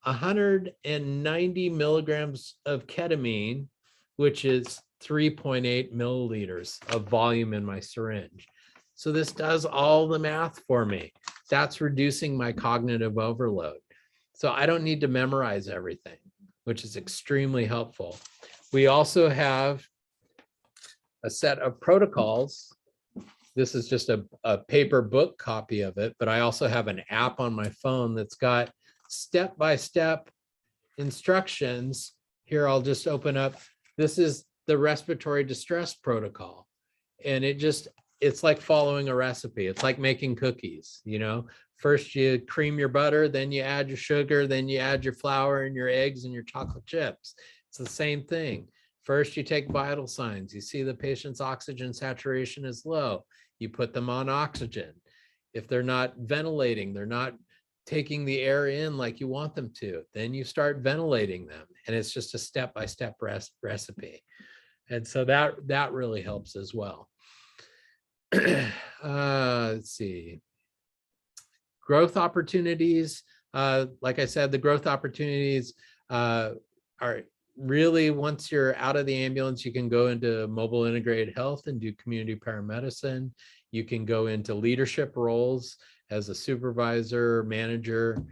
190 milligrams of ketamine, which is 3.8 milliliters of volume in my syringe. So this does all the math for me. That's reducing my cognitive overload. So I don't need to memorize everything, which is extremely helpful. We also have a set of protocols. This is just a paper book copy of it, but I also have an app on my phone that's got step-by-step instructions. Here, I'll just open up. This is the respiratory distress protocol. And it's like following a recipe. It's like making cookies, First you cream your butter, then you add your sugar, then you add your flour and your eggs and your chocolate chips. It's the same thing. First, you take vital signs. You see the patient's oxygen saturation is low. You put them on oxygen. If they're not ventilating, they're not taking the air in like you want them to, then you start ventilating them. And it's just a step-by-step recipe. And so that really helps as well. Let's see. Growth opportunities. Like I said, the growth opportunities are really, once you're out of the ambulance, you can go into mobile integrated health and do community paramedicine. You can go into leadership roles as a supervisor, manager.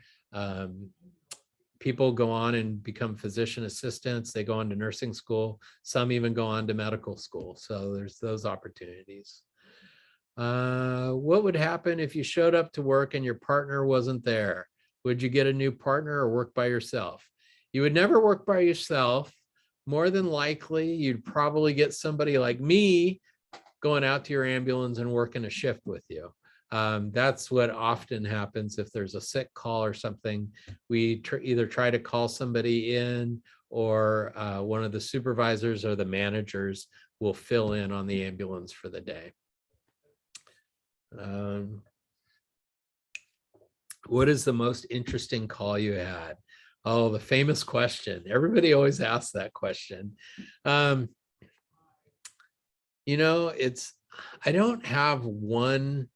People go on and become physician assistants. They go on to nursing school. Some even go on to medical school. So there's those opportunities. What would happen if you showed up to work and your partner wasn't there? Would you get a new partner or work by yourself? You would never work by yourself. More than likely, you'd probably get somebody like me going out to your ambulance and working a shift with you. That's what often happens if there's a sick call or something. We either try to call somebody in, or one of the supervisors or the managers will fill in on the ambulance for the day. What is the most interesting call you had? Oh, the famous question. Everybody always asks that question. I don't have one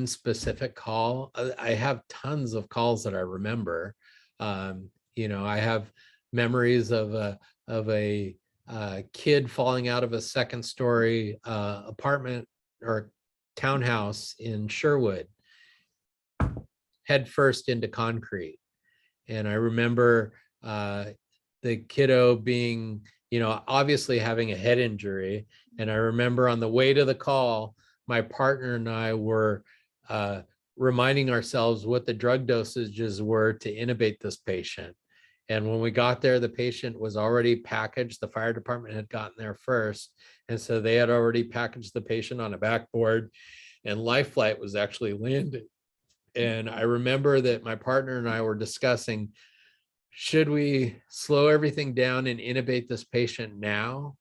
specific call. I have tons of calls that I remember. I have memories of a kid falling out of a second-story apartment or townhouse in Sherwood, head first into concrete. And I remember the kiddo being, obviously having a head injury. And I remember on the way to the call, my partner and I were reminding ourselves what the drug dosages were to intubate this patient. And when we got there, the patient was already packaged. The fire department had gotten there first. And so they had already packaged the patient on a backboard, and life flight was actually landed. And I remember that my partner and I were discussing, should we slow everything down and intubate this patient now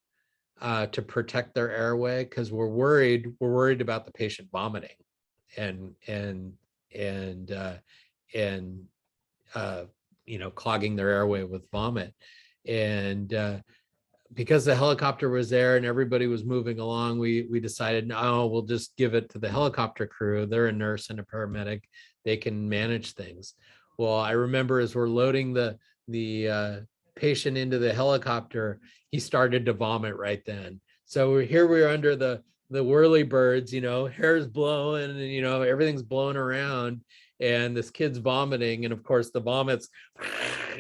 to protect their airway? Because we're worried about the patient vomiting and clogging their airway with vomit. And because the helicopter was there and everybody was moving along, we decided, no, we'll just give it to the helicopter crew. They're a nurse and a paramedic. They can manage things. Well, I remember as we're loading the patient into the helicopter, he started to vomit right then. So here we are under the the whirly birds, hair's blowing and, everything's blowing around, and this kid's vomiting. And of course the vomits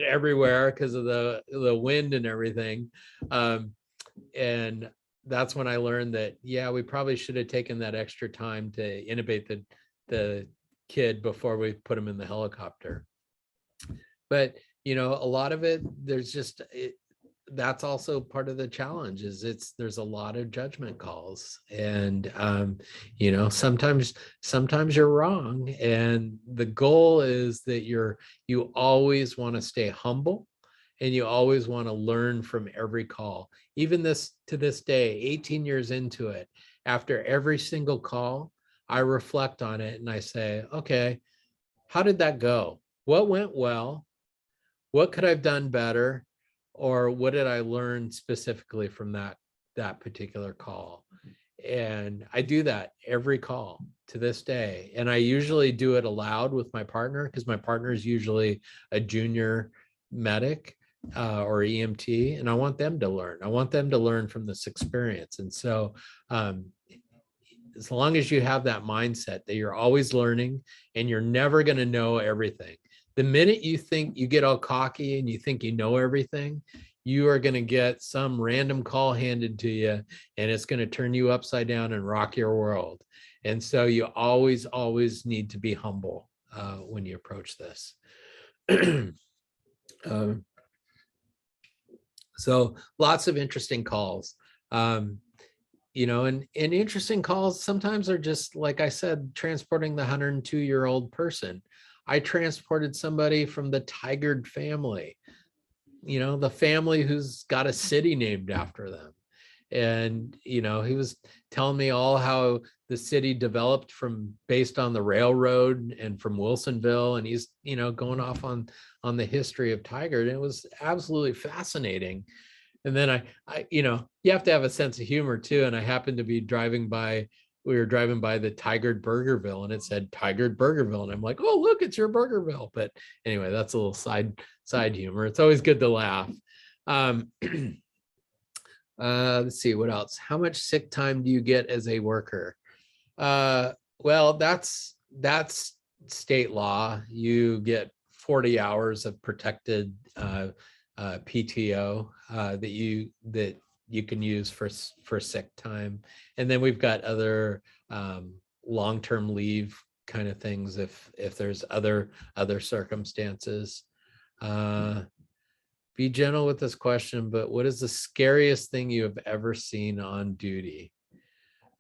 everywhere because of the wind and everything. And that's when I learned that, yeah, we probably should have taken that extra time to intubate the kid before we put him in the helicopter. But, a lot of it, that's also part of the challenge, is there's a lot of judgment calls. And, sometimes you're wrong. And the goal is that you always want to stay humble, and you always want to learn from every call. Even to this day, 18 years into it, after every single call, I reflect on it and I say, okay, how did that go? What went well? What could I have done better? Or what did I learn specifically from that particular call? And I do that every call to this day. And I usually do it aloud with my partner, because my partner is usually a junior medic or EMT, and I want them to learn. I want them to learn from this experience. And so as long as you have that mindset that you're always learning and you're never going to know everything, the minute you think you get all cocky and you think you know everything, you are going to get some random call handed to you, and it's going to turn you upside down and rock your world. And so you always need to be humble when you approach this. So lots of interesting calls. And interesting calls sometimes are just, like I said, transporting the 102-year-old person. I transported somebody from the Tigard family, the family who's got a city named after them. And, he was telling me all how the city developed based on the railroad and from Wilsonville. And he's, going off on the history of Tigard. And it was absolutely fascinating. And then you have to have a sense of humor too. And I happened to be we were driving by the Tigard Burgerville, and it said Tigard Burgerville. And I'm like, oh, look, it's your Burgerville. But anyway, that's a little side humor. It's always good to laugh. Let's see, what else? How much sick time do you get as a worker? Well, that's state law. You get 40 hours of protected PTO that you can use for sick time. And then we've got other long-term leave kind of things if there's other circumstances. Be gentle with this question, but what is the scariest thing you have ever seen on duty?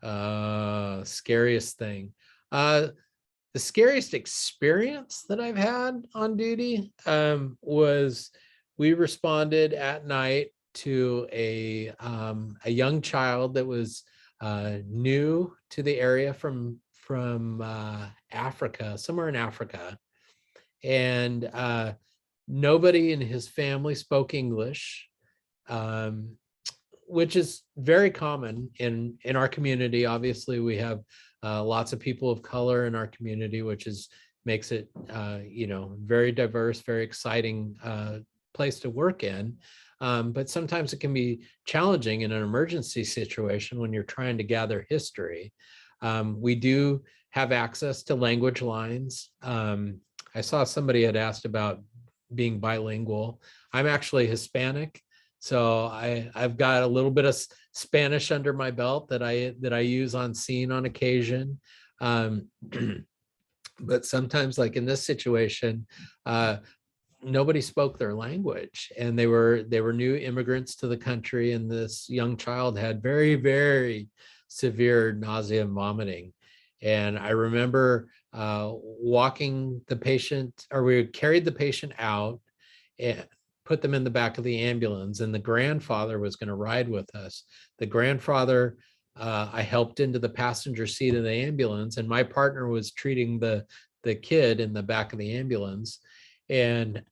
Scariest thing. The scariest experience that I've had on duty was we responded at night to a young child that was new to the area from Africa, somewhere in Africa, and nobody in his family spoke English, which is very common in our community. Obviously, we have lots of people of color in our community, which makes it very diverse, very exciting place to work in. But sometimes it can be challenging in an emergency situation when you're trying to gather history. We do have access to language lines. I saw somebody had asked about being bilingual. I'm actually Hispanic, so I've got a little bit of Spanish under my belt that I use on scene on occasion. But sometimes, like in this situation, nobody spoke their language, and they were new immigrants to the country, and this young child had very, very severe nausea and vomiting. And I remember walking the patient, or we carried the patient out and put them in the back of the ambulance, and the grandfather was going to ride with us. The grandfather, I helped into the passenger seat of the ambulance, and my partner was treating the kid in the back of the ambulance. And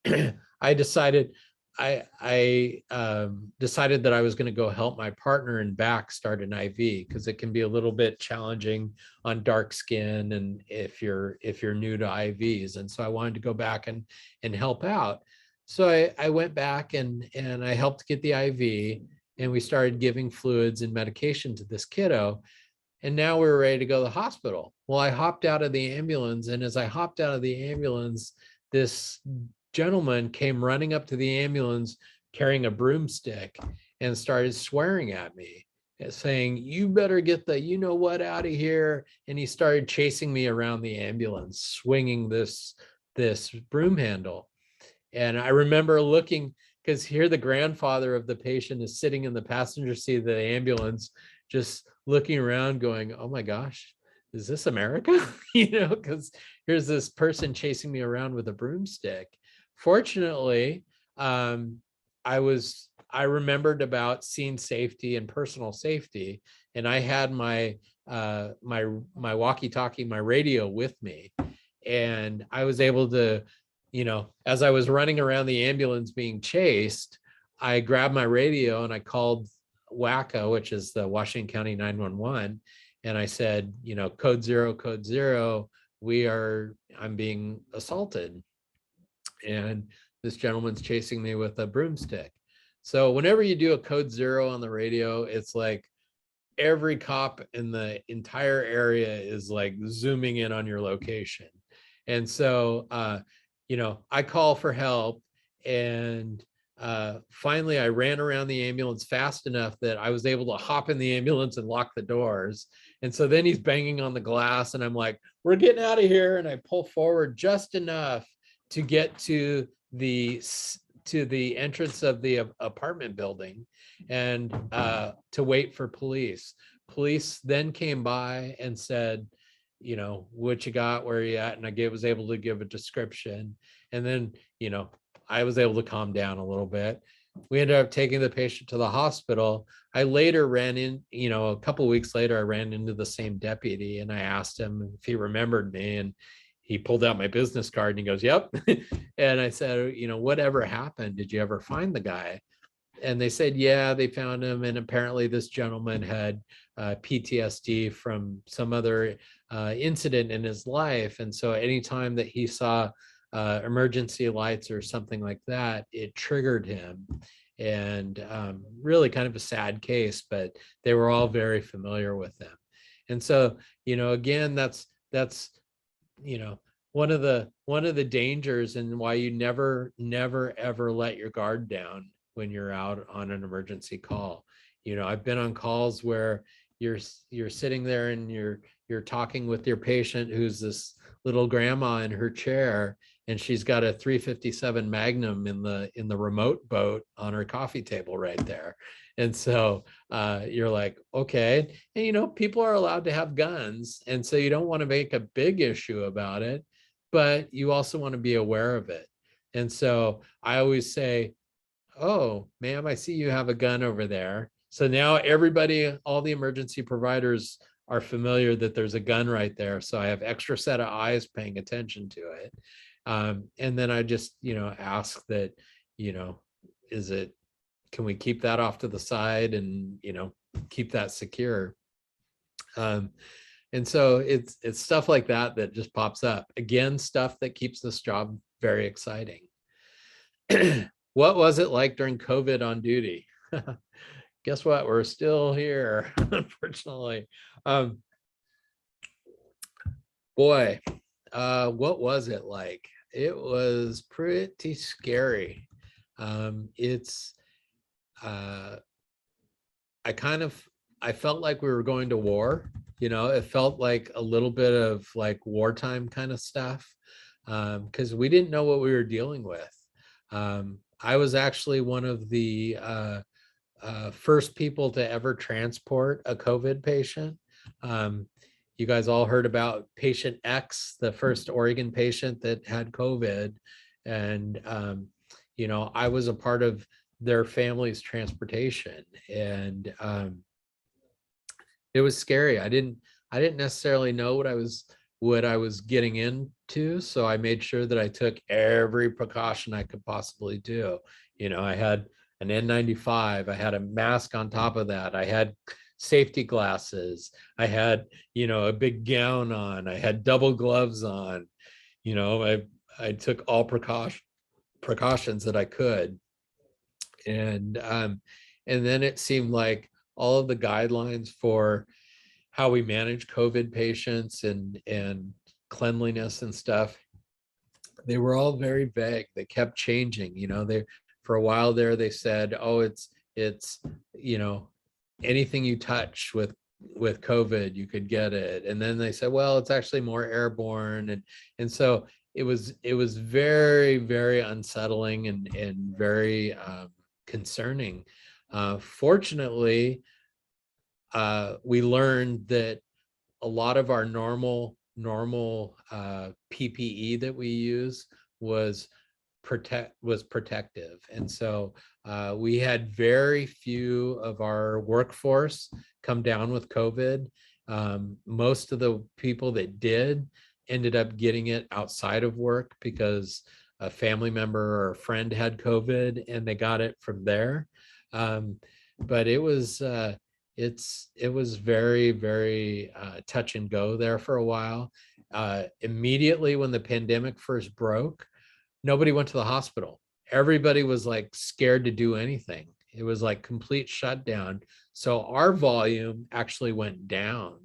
I decided decided that I was going to go help my partner in back start an IV, because it can be a little bit challenging on dark skin and if you're new to IVs. And so I wanted to go back and help out. So I went back and I helped get the IV, and we started giving fluids and medication to this kiddo. And now we were ready to go to the hospital. Well, I hopped out of the ambulance. And as I hopped out of the ambulance, this gentleman came running up to the ambulance carrying a broomstick and started swearing at me, saying, "You better get the you know what out of here." And he started chasing me around the ambulance, swinging this broom handle. And I remember looking, because here the grandfather of the patient is sitting in the passenger seat of the ambulance, just looking around going, "Oh my gosh, is this America?" Because here's this person chasing me around with a broomstick. Fortunately, I remembered about scene safety and personal safety, and I had my walkie-talkie, my radio with me, and I was able to, as I was running around the ambulance being chased, I grabbed my radio and I called WACA, which is the Washington County 911, and I said, code zero, I'm being assaulted, and this gentleman's chasing me with a broomstick. So whenever you do a code zero on the radio, it's like every cop in the entire area is like zooming in on your location. And so, I call for help, and finally I ran around the ambulance fast enough that I was able to hop in the ambulance and lock the doors. And so then he's banging on the glass and I'm like, "We're getting out of here." And I pull forward just enough to get to the entrance of the apartment building, and to wait for police. Police then came by and said, "What you got, where you at?" And I was able to give a description. And then, I was able to calm down a little bit. We ended up taking the patient to the hospital. I later ran in, a couple of weeks later, I ran into the same deputy and I asked him if he remembered me, and he pulled out my business card and he goes, "Yep." And I said, "Whatever happened? Did you ever find the guy?" And they said, "Yeah, they found him. And apparently this gentleman had PTSD from some other incident in his life. And so anytime that he saw emergency lights or something like that, it triggered him." And really kind of a sad case, but they were all very familiar with them. And so, again, that's one of the dangers, and why you never ever let your guard down when you're out on an emergency call. I've been on calls where you're sitting there and you're talking with your patient, who's this little grandma in her chair, and she's got a 357 Magnum in the remote boat on her coffee table right there. And so you're like, okay. And people are allowed to have guns, and so you don't want to make a big issue about it, but you also want to be aware of it. And so I always say, "Oh, ma'am, I see you have a gun over there." So now everybody, all the emergency providers are familiar that there's a gun right there. So I have extra set of eyes paying attention to it. And then I just, ask that, can we keep that off to the side and, keep that secure? And so it's stuff like that that just pops up. Again, stuff that keeps this job very exciting. What was it like during COVID on duty? Guess what? We're still here, unfortunately. Boy, what was it like? It was pretty scary. I felt like we were going to war. It felt like a little bit of like wartime kind of stuff, because we didn't know what we were dealing with. I was actually one of the first people to ever transport a COVID patient. You guys all heard about patient X, the first Oregon patient that had COVID. And, I was a part of their family's transportation. And it was scary. I didn't necessarily know what I was getting into. So I made sure that I took every precaution I could possibly do. I had an N95, I had a mask on top of that. I had safety glasses. I had, a big gown on. I had double gloves on. I took all precautions that I could. And then it seemed like all of the guidelines for how we manage COVID patients and cleanliness and stuff, they were all very vague. They kept changing. They, for a while there, they said, oh, it's anything you touch with COVID, you could get it. And then they said, well, it's actually more airborne. And so it was very, very unsettling and very concerning. Fortunately, we learned that a lot of our normal PPE that we use was protective. And so we had very few of our workforce come down with COVID. Most of the people that did ended up getting it outside of work because a family member or a friend had COVID and they got it from there. But it was very, very touch and go there for a while. Immediately when the pandemic first broke, nobody went to the hospital. Everybody was like scared to do anything. It was like complete shutdown. So our volume actually went down,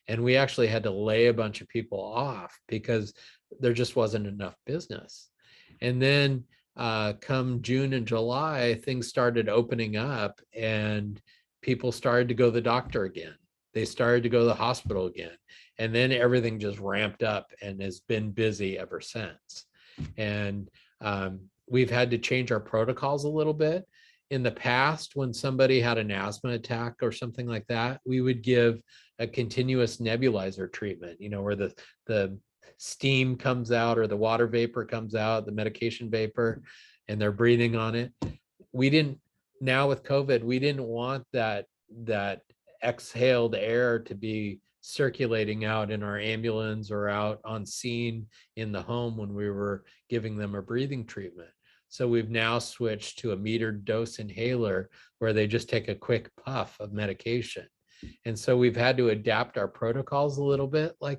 and we actually had to lay a bunch of people off because there just wasn't enough business. And then come June and July, things started opening up and people started to go to the doctor again. They started to go to the hospital again. And then everything just ramped up and has been busy ever since. And we've had to change our protocols a little bit. In the past, when somebody had an asthma attack or something like that, we would give a continuous nebulizer treatment, where the steam comes out or the water vapor comes out, the medication vapor, and they're breathing on it. Now with COVID, we didn't want that exhaled air to be circulating out in our ambulance or out on scene in the home when we were giving them a breathing treatment. So we've now switched to a metered dose inhaler where they just take a quick puff of medication. And so we've had to adapt our protocols a little bit like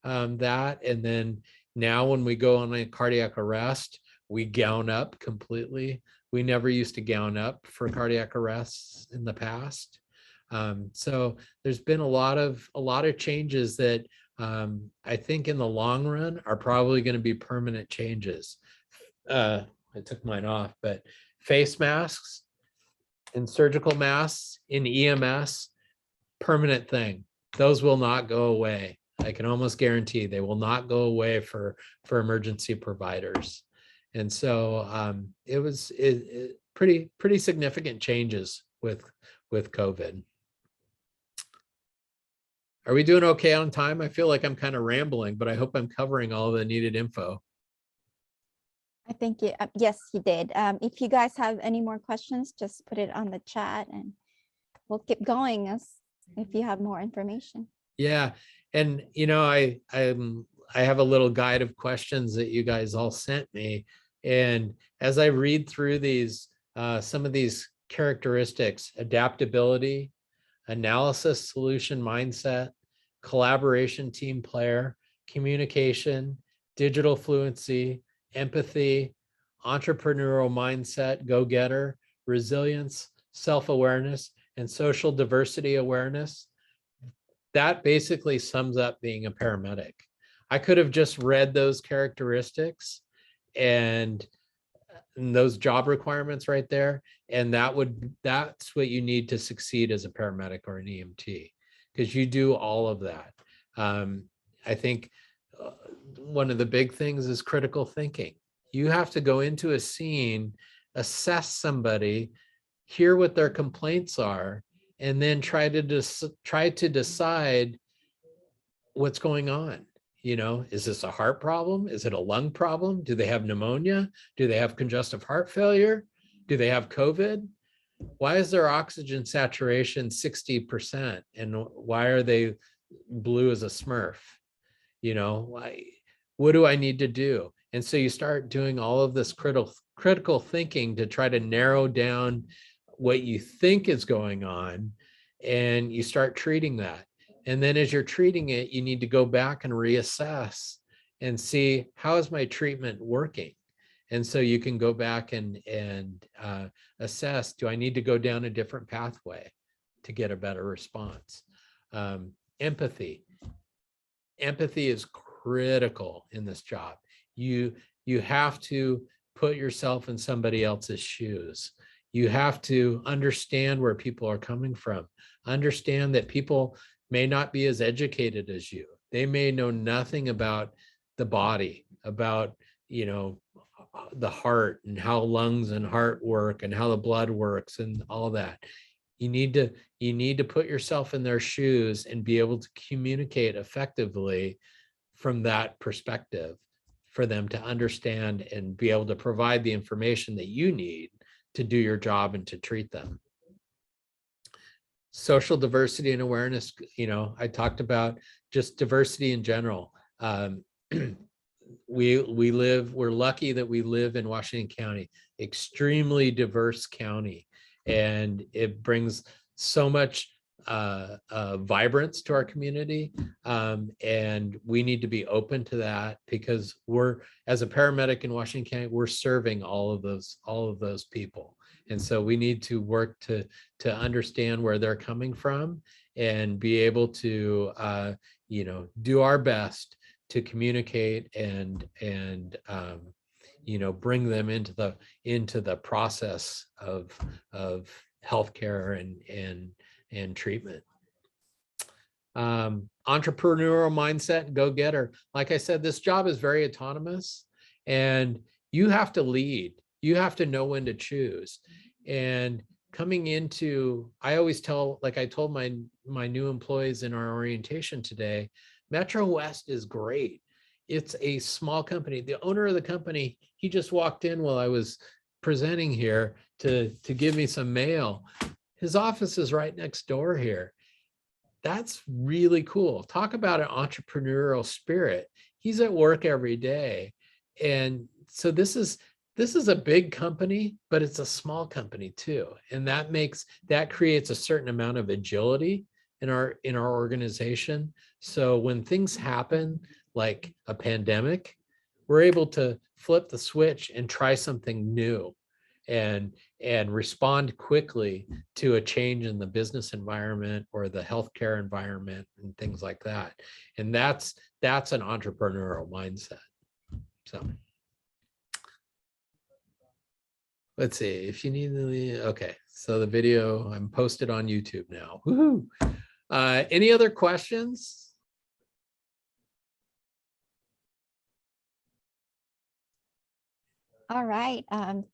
that. And then now when we go on a cardiac arrest, we gown up completely. We never used to gown up for cardiac arrests in the past. So there's been a lot of changes that I think in the long run are probably going to be permanent changes. I took mine off, but face masks and surgical masks in EMS, permanent thing. Those will not go away. I can almost guarantee they will not go away for emergency providers. And so it was pretty significant changes with COVID. Are we doing okay on time? I feel like I'm kind of rambling, but I hope I'm covering all the needed info. I think yes, you did. If you guys have any more questions, just put it on the chat and we'll keep going if you have more information. Yeah. And, I have a little guide of questions that you guys all sent me. And as I read through these, some of these characteristics, adaptability, analysis, solution mindset, collaboration, team player, communication, digital fluency, empathy, entrepreneurial mindset, go-getter, resilience, self-awareness, and social diversity awareness. That basically sums up being a paramedic. I could have just read those characteristics and those job requirements right there, and that's what you need to succeed as a paramedic or an EMT, because you do all of that. I think one of the big things is critical thinking. You have to go into a scene, assess somebody, hear what their complaints are, and then try to decide what's going on. Is this a heart problem? Is it a lung problem? Do they have pneumonia? Do they have congestive heart failure? Do they have COVID? Why is their oxygen saturation 60%? And why are they blue as a Smurf? What do I need to do? And so you start doing all of this critical thinking to try to narrow down what you think is going on, and you start treating that. And then as you're treating it, you need to go back and reassess and see, how is my treatment working? And so you can go back and assess, do I need to go down a different pathway to get a better response? empathy. Empathy is critical in this job. You have to put yourself in somebody else's shoes. You have to understand where people are coming from. Understand that people may not be as educated as you. They may know nothing about the body, about, you know, the heart and how lungs and heart work and how the blood works and all that. You need to put yourself in their shoes and be able to communicate effectively from that perspective for them to understand and be able to provide the information that you need to do your job and to treat them. Social diversity and awareness, you know, I talked about just diversity in general. We're lucky that we live in Washington County, extremely diverse county, and it brings so much vibrance to our community, and we need to be open to that, because as a paramedic in Washington County, we're serving all of those people, and so we need to work to understand where they're coming from and be able to you know, do our best to communicate and you know, bring them into the process of healthcare and treatment. Entrepreneurial mindset, go getter. Like I said, this job is very autonomous, and you have to lead. You have to know when to choose. And coming into, I always tell, like I told my new employees in our orientation today, Metro West is great. It's a small company. The owner of the company, he just walked in while I was presenting here to give me some mail. His office is right next door here. That's really cool. Talk about an entrepreneurial spirit. He's at work every day. And so this is a big company, but it's a small company too. And that creates a certain amount of agility in our organization. So when things happen, like a pandemic, we're able to flip the switch and try something new and respond quickly to a change in the business environment or the healthcare environment and things like that. And that's an entrepreneurial mindset. So let's see if you need the, okay. So the video, I'm posted on YouTube now. Woohoo. Any other questions? All right.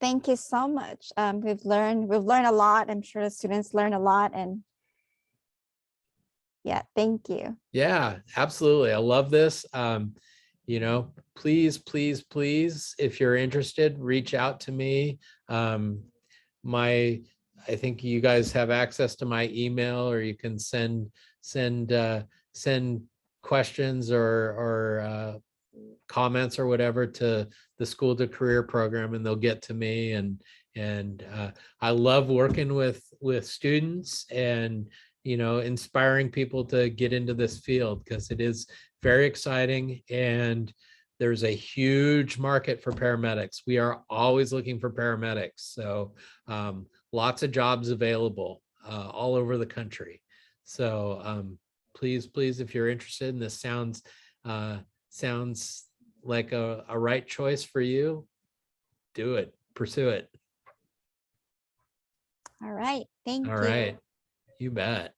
Thank you so much. We've learned a lot. I'm sure the students learn a lot, and yeah, thank you. Yeah, absolutely. I love this. You know, please, if you're interested, reach out to me. I think you guys have access to my email, or you can send questions or comments or whatever to the School to Career program, and they'll get to me. And I love working with students and, you know, inspiring people to get into this field, because it is very exciting and there's a huge market for paramedics. We are always looking for paramedics. So lots of jobs available all over the country. So please, if you're interested, and this sounds like a right choice for you, do it, pursue it. All right. Thank you. All right. You bet.